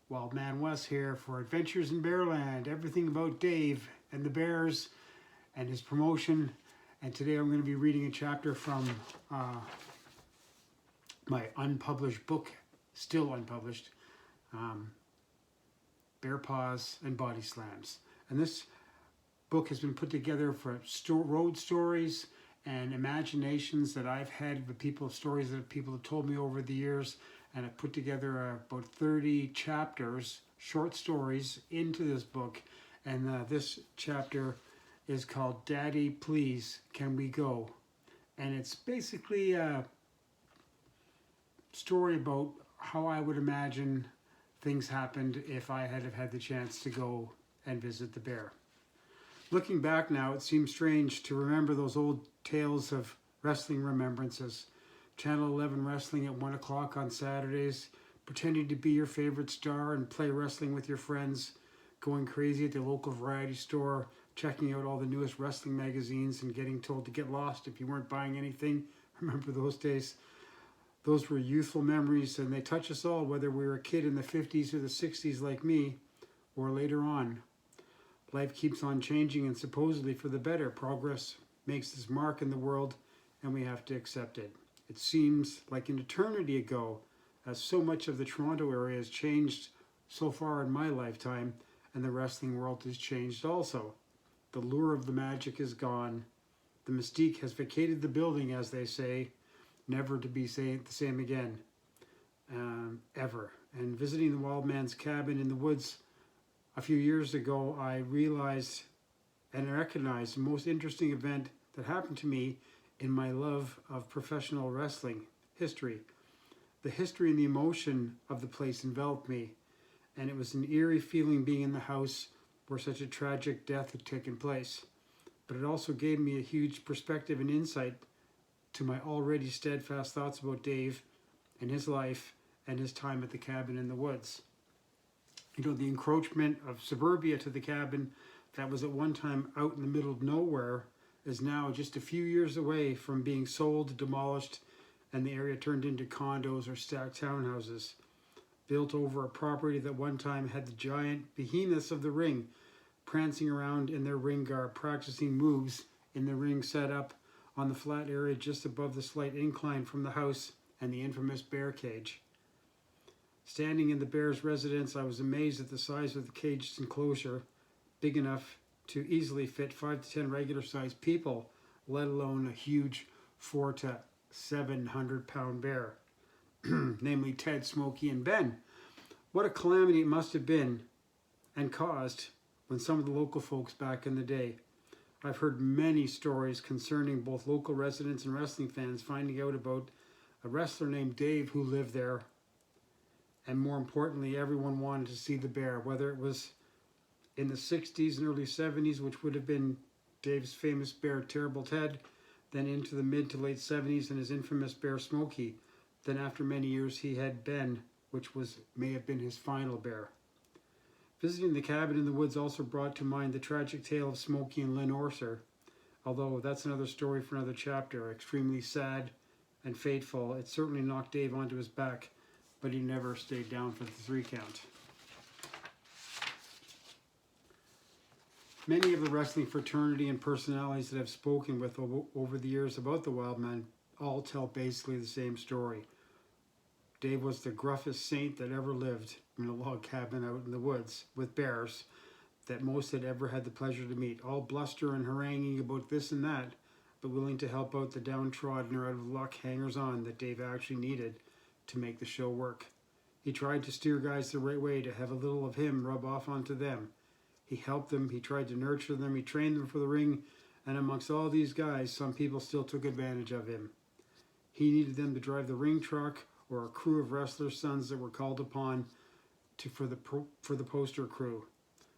Wildman Wes here for Adventures in Bearland, everything about Dave and the Bears and his promotion. And today I'm going to be reading a chapter from my unpublished book, still unpublished, Bearpaws and Bodyslams. And this book has been put together for road stories and imaginations that I've had with people, stories that people have told me over the years. And I put together about 30 chapters, short stories, into this book. And this chapter is called Daddy, Please, Can We Go? And it's basically a story about how I would imagine things happened if I had have had the chance to go and visit the bear. Looking back now, it seems strange to remember those old tales of wrestling remembrances. Channel 11 wrestling at 1 o'clock on Saturdays, pretending to be your favorite star and play wrestling with your friends, going crazy at the local variety store, checking out all the newest wrestling magazines and getting told to get lost if you weren't buying anything. Remember those days? Those were youthful memories, and they touch us all, whether we were a kid in the 50s or the 60s like me, or later on. Life keeps on changing, and supposedly for the better. Progress makes its mark in the world, and we have to accept it. It seems like an eternity ago, as so much of the Toronto area has changed so far in my lifetime, and the wrestling world has changed also. The lure of the magic is gone. The mystique has vacated the building, as they say, never to be the same again, ever. And visiting the Wildman's cabin in the woods a few years ago, I realized and recognized the most interesting event that happened to me in my love of professional wrestling history. The history and the emotion of the place enveloped me, and it was an eerie feeling being in the house where such a tragic death had taken place. But it also gave me a huge perspective and insight to my already steadfast thoughts about Dave and his life and his time at the cabin in the woods. You know, the encroachment of suburbia to the cabin that was at one time out in the middle of nowhere is now just a few years away from being sold, demolished, and the area turned into condos or stacked townhouses, built over a property that one time had the giant behemoths of the ring prancing around in their ring garb, practicing moves in the ring set up on the flat area just above the slight incline from the house and the infamous bear cage. Standing in the bear's residence, I was amazed at the size of the caged enclosure, big enough to easily fit 5 to 10 regular-sized people, let alone a huge 400 to 700 pound bear, namely Ted, Smokey, and Ben. What a calamity it must have been and caused when some of the local folks back in the day. I've heard many stories concerning both local residents and wrestling fans finding out about a wrestler named Dave who lived there. And more importantly, everyone wanted to see the bear, whether it was in the 60s and early 70s, which would have been Dave's famous bear, Terrible Ted, then into the mid to late 70s and his infamous bear, Smokey. Then after many years, he had Ben, which may have been his final bear. Visiting the cabin in the woods also brought to mind the tragic tale of Smokey and Lynn Orser, although that's another story for another chapter. Extremely sad and fateful. It certainly knocked Dave onto his back, but he never stayed down for the 3 count. Many of the wrestling fraternity and personalities that I've spoken with over the years about the Wildman all tell basically the same story. Dave was the gruffest saint that ever lived in a log cabin out in the woods with bears that most had ever had the pleasure to meet, all bluster and haranguing about this and that, but willing to help out the downtrodden or out of luck hangers-on that Dave actually needed to make the show work. He tried to steer guys the right way, to have a little of him rub off onto them. He helped them, he tried to nurture them, he trained them for the ring, and amongst all these guys, some people still took advantage of him. He needed them to drive the ring truck or a crew of wrestlers' sons that were called upon for the poster crew.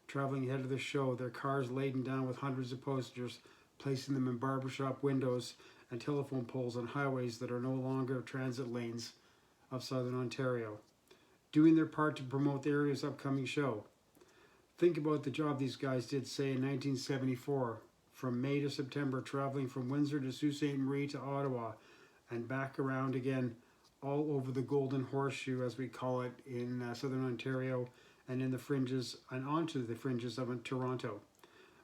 Traveling ahead of the show, their cars laden down with hundreds of posters, placing them in barbershop windows and telephone poles on highways that are no longer transit lanes of southern Ontario, doing their part to promote the area's upcoming show. Think about the job these guys did, say, in 1974, from May to September, traveling from Windsor to Sault Ste. Marie to Ottawa and back around again, all over the Golden Horseshoe, as we call it, in southern Ontario, and in the fringes and onto the fringes of Toronto.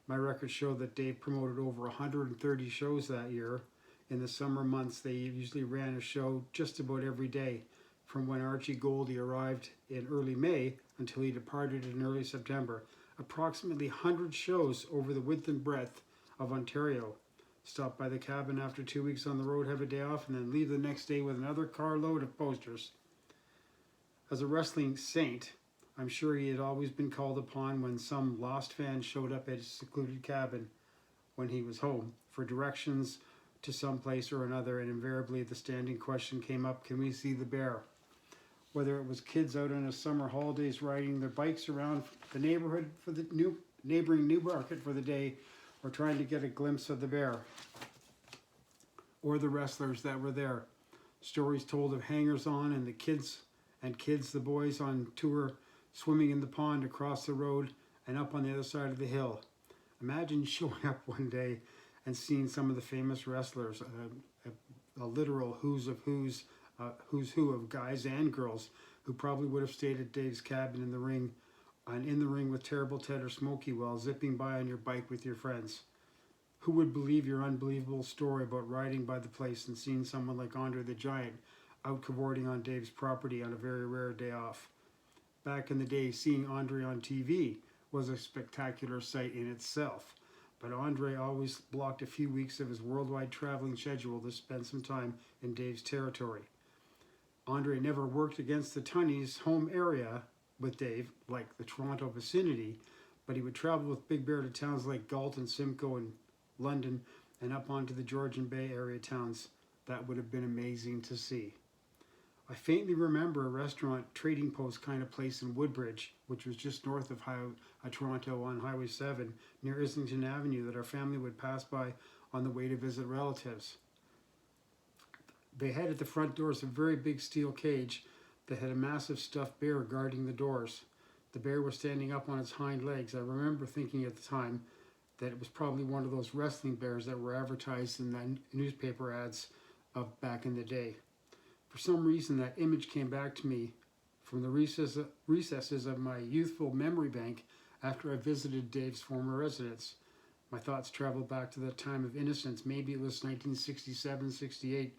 My records show that Dave promoted over 130 shows that year. In the summer months, they usually ran a show just about every day, from when Archie Goldie arrived in early May until he departed in early September. Approximately 100 shows over the width and breadth of Ontario. Stop by the cabin after 2 weeks on the road, have a day off, and then leave the next day with another carload of posters. As a wrestling saint, I'm sure he had always been called upon when some lost fan showed up at his secluded cabin when he was home for directions to some place or another, and invariably the standing question came up, can we see the bear? Whether it was kids out on a summer holidays riding their bikes around the neighborhood for the neighboring Newmarket for the day, or trying to get a glimpse of the bear, or the wrestlers that were there. Stories told of hangers-on and the boys on tour, swimming in the pond across the road and up on the other side of the hill. Imagine showing up one day and seeing some of the famous wrestlers, a literal who's who of guys and girls who probably would have stayed at Dave's cabin in the ring with Terrible Ted or Smokey while zipping by on your bike with your friends. Who would believe your unbelievable story about riding by the place and seeing someone like Andre the Giant out cavorting on Dave's property on a very rare day off? Back in the day, seeing Andre on TV was a spectacular sight in itself, but Andre always blocked a few weeks of his worldwide traveling schedule to spend some time in Dave's territory. Andre never worked against the Tunnies' home area with Dave, like the Toronto vicinity, but he would travel with Big Bear to towns like Galton, Simcoe, and London, and up onto the Georgian Bay area towns. That would have been amazing to see. I faintly remember a restaurant, trading post kind of place in Woodbridge, which was just north of Toronto on Highway 7, near Islington Avenue, that our family would pass by on the way to visit relatives. They had at the front doors a very big steel cage that had a massive stuffed bear guarding the doors. The bear was standing up on its hind legs. I remember thinking at the time that it was probably one of those wrestling bears that were advertised in the newspaper ads of back in the day. For some reason, that image came back to me from the recesses of my youthful memory bank after I visited Dave's former residence. My thoughts traveled back to that time of innocence. Maybe it was 1967, 68.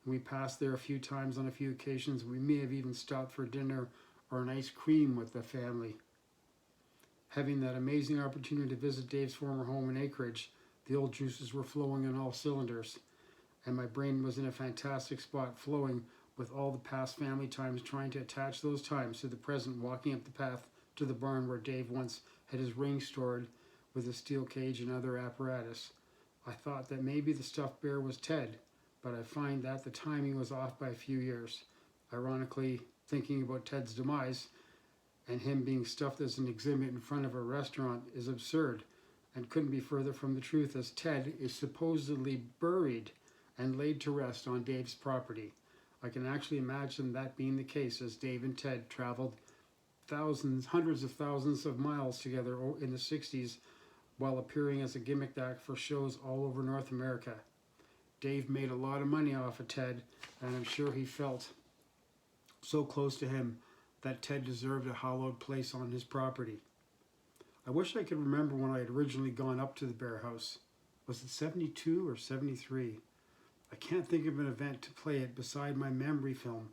We passed there a few times on a few occasions. We may have even stopped for dinner or an ice cream with the family. Having that amazing opportunity to visit Dave's former home in Acreage, the old juices were flowing on all cylinders, and my brain was in a fantastic spot, flowing with all the past family times, trying to attach those times to the present, walking up the path to the barn where Dave once had his ring stored with a steel cage and other apparatus. I thought that maybe the stuffed bear was Ted, but I find that the timing was off by a few years. Ironically, thinking about Ted's demise and him being stuffed as an exhibit in front of a restaurant is absurd and couldn't be further from the truth, as Ted is supposedly buried and laid to rest on Dave's property. I can actually imagine that being the case, as Dave and Ted traveled hundreds of thousands of miles together in the 60s while appearing as a gimmick act for shows all over North America. Dave made a lot of money off of Ted, and I'm sure he felt so close to him that Ted deserved a hallowed place on his property. I wish I could remember when I had originally gone up to the Bear House. Was it 72 or 73? I can't think of an event to play it beside my memory film.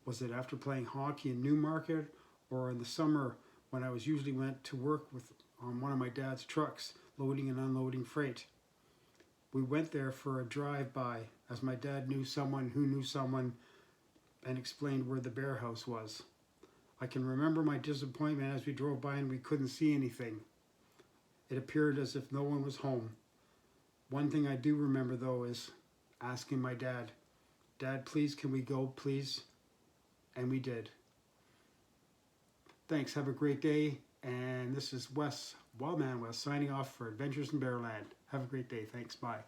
Was it after playing hockey in Newmarket, or in the summer when I usually went to work on one of my dad's trucks, loading and unloading freight? We went there for a drive-by, as my dad knew someone who knew someone and explained where the Bear House was. I can remember my disappointment as we drove by and we couldn't see anything. It appeared as if no one was home. One thing I do remember, though, is asking my dad, "Dad, please, can we go, please?" And we did. Thanks, have a great day, and this is Wildman Wes, signing off for Adventures in Bearland. Have a great day, thanks, bye.